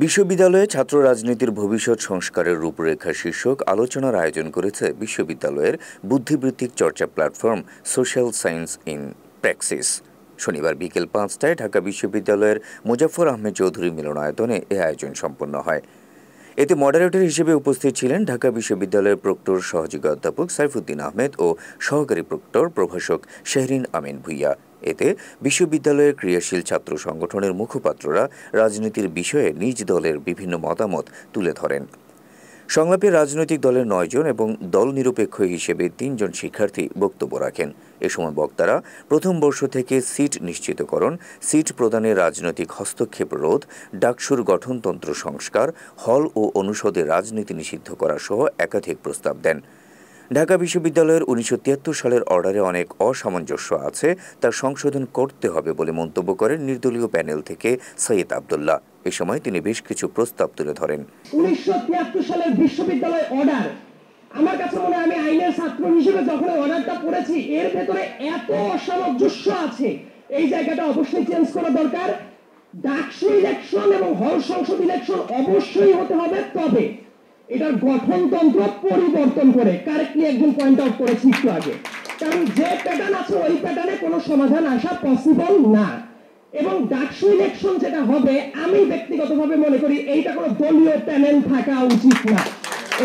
বিশ্ববিদ্যালয়ে ছাত্র রাজনীতির ভবিষ্যৎ সংস্কারের রূপরেখা শীর্ষক আলোচনার আয়োজন করেছে বিশ্ববিদ্যালয়ের বুদ্ধিবৃত্তিক চর্চা প্ল্যাটফর্ম সোশ্যাল সায়েন্স ইন প্র্যাকসিস। শনিবার বিকেল ৫টায় ঢাকা বিশ্ববিদ্যালয়ের মোজাফফর আহমেদ চৌধুরী মিলনায়তনে এ আয়োজন সম্পন্ন হয়। এতে মডারেটর হিসেবে উপস্থিত ছিলেন ঢাকা বিশ্ববিদ্যালয়ের প্রক্টর সহযোগী অধ্যাপক সাইফুদ্দিন আহমেদ ও সহকারী প্রক্টর প্রভাষক শেহরিন আমিন ভূঁইয়া। এতে বিশ্ববিদ্যালয়ের ক্রিয়াশীল ছাত্র সংগঠনের মুখপাত্ররা রাজনীতির বিষয়ে নিজ দলের বিভিন্ন মতামত তুলে ধরেন। সংলাপে রাজনৈতিক দলের ৯ জন এবং দল নিরপেক্ষ হিসেবে ৩ জন শিক্ষার্থী বক্তব্য রাখেন। এ সময় বক্তারা প্রথম বর্ষ থেকে সিট নিশ্চিতকরণ, সিট প্রদানে রাজনৈতিক হস্তক্ষেপ রোধ, ডাকসুর গঠনতন্ত্র সংস্কার, হল ও অনুষদে রাজনীতি নিষিদ্ধ করা সহ একাধিক প্রস্তাব দেন। ঢাকা বিশ্ববিদ্যালয়ের ১৯৭৩ সালের অর্ডারে অনেক অসামঞ্জস্য আছে, তা সংশোধন করতে হবে বলে মন্তব্য করেন নির্দলীয় প্যানেল থেকে সৈয়দ আব্দুল্লাহ। এ সময় তিনি বেশ কিছু প্রস্তাব তুলে ধরেন। ১৯৭৩ সালের বিশ্ববিদ্যালয় অর্ডার, আমার কাছে মনে হয় আমি আইনের ছাত্র হিসেবে যখন অর্ডারটা পড়েছি, এর ভেতরে এত অসামঞ্জস্য আছে, এই জায়গাটা অবশ্যই চেঞ্জ করা দরকার। ডাকসু ইলেকশন এবং হল সংসদ ইলেকশন অবশ্যই হতে হবে, তবে এটার গঠনতন্ত্র পরিবর্তন করে কারেক্টলি একজন পয়েন্ট আউট করেছি একটু আগে, কারণ যে প্যাটার্ন আছে ওই প্যাটার্নে কোনো সমাধান আসা পসিবল না। এবং ডাকসু ইলেকশন যেটা হবে, আমি ব্যক্তিগতভাবে মনে করি এইটা কোনো দলীয় প্যানেল থাকা উচিত না,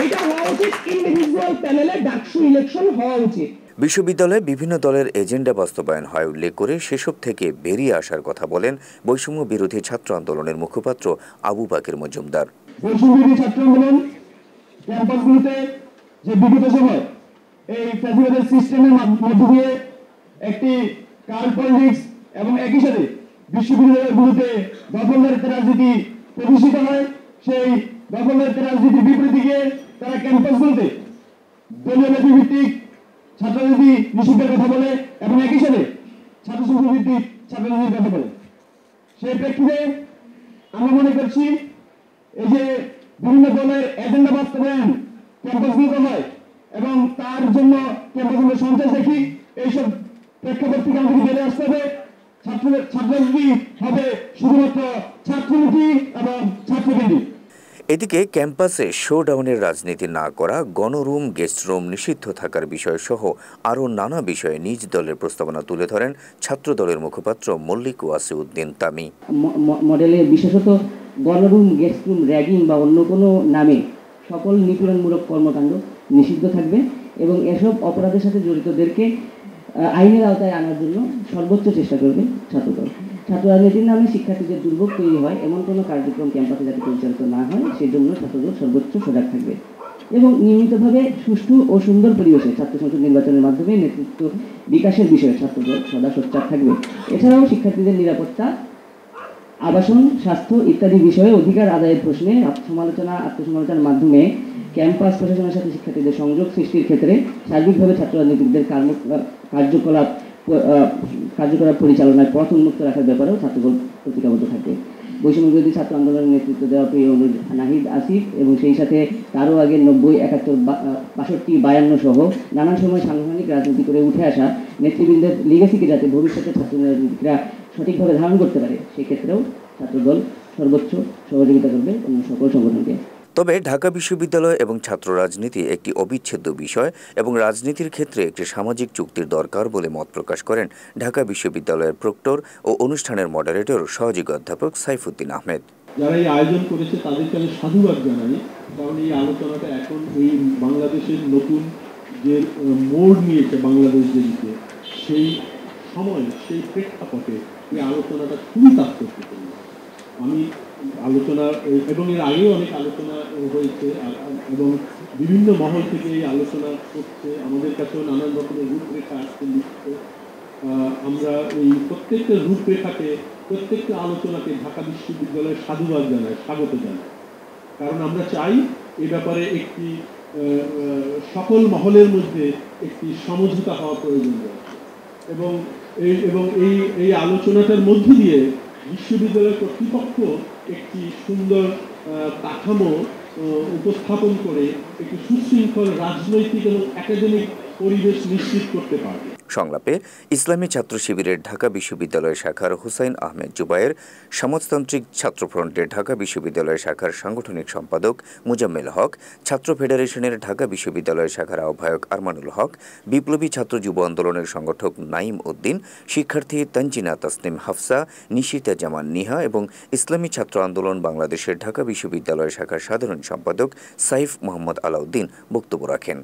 এইটা হওয়া উচিত ইন্ডিভিজুয়াল প্যানেলে ডাকসু ইলেকশন হওয়া উচিত। বিশ্ববিদ্যালয়ে বিভিন্ন দলের এজেন্ডা বাস্তবায়ন হয় উল্লেখ করে সেসব থেকে বেরিয়ে আসার কথা বলেন বৈষম্য বিরোধী ছাত্র আন্দোলনের মুখপাত্র আবু বাকের মজুমদার। বৈষম্য বিরোধী ছাত্র আন্দোলন ক্যাম্পাসগুলোতে যে বিগত সময় এই ফ্যাসিলিটির সিস্টেমের মধ্য দিয়ে একটি কার পলিটিক্স এবং একই সাথে বিশ্ববিদ্যালয়গুলোতে দখলদারিত্ব রাজনীতি প্রতিষ্ঠিত হয়, সেই দখলদারিত্ব রাজনীতির বিপরীতে গিয়ে তারা ক্যাম্পাসগুলোতে দলীয় নীতিভিত্তিক ছাত্ররাজনীতি নিষিদ্ধের কথা বলে এবং একই সাথে ছাত্র সংসদ ভিত্তিক ছাত্ররাজনীতির কথা বলে। সেই প্রেক্ষিতে আমরা মনে করছি এই যে বিভিন্ন দলের এজেন্ডা বাস্তবায়ন ক্যাম্পাসগুলোতে হয় এবং তার জন্য ক্যাম্পাসগুলো সন্ত্রাস দেখি, এইসব প্রেক্ষাপট থেকে আমাদের বেরিয়ে আসতে হবে। ছাত্ররাজনীতি হবে শুধুমাত্র ছাত্রমুখী এবং ছাত্রকেন্দ্রিক। এদিকে ক্যাম্পাসে শোডাউনের রাজনীতি না করা, গণরুম, গেস্ট রুম নিষিদ্ধ থাকার বিষয় সহ আরও নানা বিষয়ে নিজ দলের প্রস্তাবনা তুলে ধরেন ছাত্র দলের মুখপাত্র মল্লিক ওয়াসিউদ্দিন তামি। মডেলে বিশেষত গণরুম, গেস্ট রুম, র্যাগিং বা অন্য কোনো নামে সকল নিপীড়নমূলক কর্মকাণ্ড নিষিদ্ধ থাকবে এবং এসব অপরাধের সাথে জড়িতদেরকে আইনের আওতায় আনার জন্য সর্বোচ্চ চেষ্টা করবে ছাত্রদল। ছাত্র রাজনীতির নামে শিক্ষার্থীদের দুর্ভোগ তৈরি হয় এমন কোনো কার্যক্রম ক্যাম্পাসে যাতে পরিচালিত না হয়, সেই জন্য ছাত্রদল সর্বোচ্চ সজাগ থাকবে এবং নিয়মিতভাবে সুষ্ঠু ও সুন্দর পরিবেশে ছাত্র সংসদ নির্বাচনের মাধ্যমে নেতৃত্ব বিকাশের বিষয়ে ছাত্রদল সদা সোচ্চার থাকবে। এছাড়াও শিক্ষার্থীদের নিরাপত্তা, আবাসন, স্বাস্থ্য ইত্যাদি বিষয়ে অধিকার আদায়ের প্রশ্নে আত্মসমালোচনার মাধ্যমে ক্যাম্পাস প্রশাসনের সাথে শিক্ষার্থীদের সংযোগ সৃষ্টির ক্ষেত্রে সার্বিকভাবে ছাত্র রাজনীতিকদের কার্যকলাপ পরিচালনায় পথ উন্মুক্ত রাখার ব্যাপারেও ছাত্রদল প্রতিজ্ঞাবদ্ধ থাকবে। বৈষম্য বিরোধী ছাত্র আন্দোলনের নেতৃত্ব দেওয়া প্রিয় নাহিদ আসিফ এবং সেই সাথে তারও আগে ৯০, ৭১, ৬২, ৫২ সহ নানান সময় সাংগঠনিক রাজনীতি করে উঠে আসা নেতৃবৃন্দের লিগেসিকে যাতে ভবিষ্যতে ছাত্র রাজনীতিকরা সঠিকভাবে ধারণ করতে পারে, সেক্ষেত্রেও ছাত্রদল সর্বোচ্চ সহযোগিতা করবে অন্য সকল সংগঠনকে। তবে ঢাকা বিশ্ববিদ্যালয় এবং ছাত্র রাজনীতি একটি অবিচ্ছেদ্য বিষয় এবং রাজনীতির ক্ষেত্রে একটি সামাজিক চুক্তির দরকার বলে মত প্রকাশ করেন ঢাকা বিশ্ববিদ্যালয়ের প্রক্টর ও অনুষ্ঠানের মডারেটর সহযোগী অধ্যাপক সাইফুদ্দিন আহমেদ। যারা এই আয়োজন করেছে তাদেরকে আমি সাধুবাদ জানাই, কারণ এই আলোচনাটা এখন এই বাংলাদেশের নতুন যে মোড় নিয়েছে বাংলাদেশ দিকে, সেই সময় সেই প্রেক্ষাপটে এই আলোচনাটা খুবই তাৎপর্যপূর্ণ। আমি আলোচনা এবং এর আগেও অনেক আলোচনা হয়েছে এবং বিভিন্ন মহল থেকে এই আলোচনা করছে, আমাদের কাছেও নানান রকমের রূপরেখা আসছে লিখতে। আমরা এই প্রত্যেকটা রূপরেখাকে, প্রত্যেকটা আলোচনাকে ঢাকা বিশ্ববিদ্যালয়ের সাধুবাদ জানাই, স্বাগত জানাই, কারণ আমরা চাই এ ব্যাপারে একটি সকল মহলের মধ্যে একটি সমঝোতা হওয়া প্রয়োজন রয়েছে এবং এই আলোচনাটার মধ্য দিয়ে বিশ্ববিদ্যালয় কর্তৃপক্ষ একটি সুন্দর কাঠামো উপস্থাপন করে একটি সুশৃঙ্খল রাজনৈতিক এবং একাডেমিক পরিবেশ নিশ্চিত করতে পারবে। সংলাপে ইসলামী ছাত্র শিবিরের ঢাকা বিশ্ববিদ্যালয় শাখার হুসাইন আহমেদ জুবায়ের, সমাজতান্ত্রিক ছাত্রফ্রন্টের ঢাকা বিশ্ববিদ্যালয় শাখার সাংগঠনিক সম্পাদক মুজাম্মেল হক, ছাত্র ফেডারেশনের ঢাকা বিশ্ববিদ্যালয় শাখার আহ্বায়ক আরমানুল হক, বিপ্লবী ছাত্র যুব আন্দোলনের সংগঠক নাইম উদ্দিন, শিক্ষার্থী তানজিনা তাসনিম হাফসা, নিশিতা জামান নিহা এবং ইসলামী ছাত্র আন্দোলন বাংলাদেশের ঢাকা বিশ্ববিদ্যালয় শাখার সাধারণ সম্পাদক সাইফ মোহাম্মদ আলাউদ্দিন বক্তব্য রাখেন।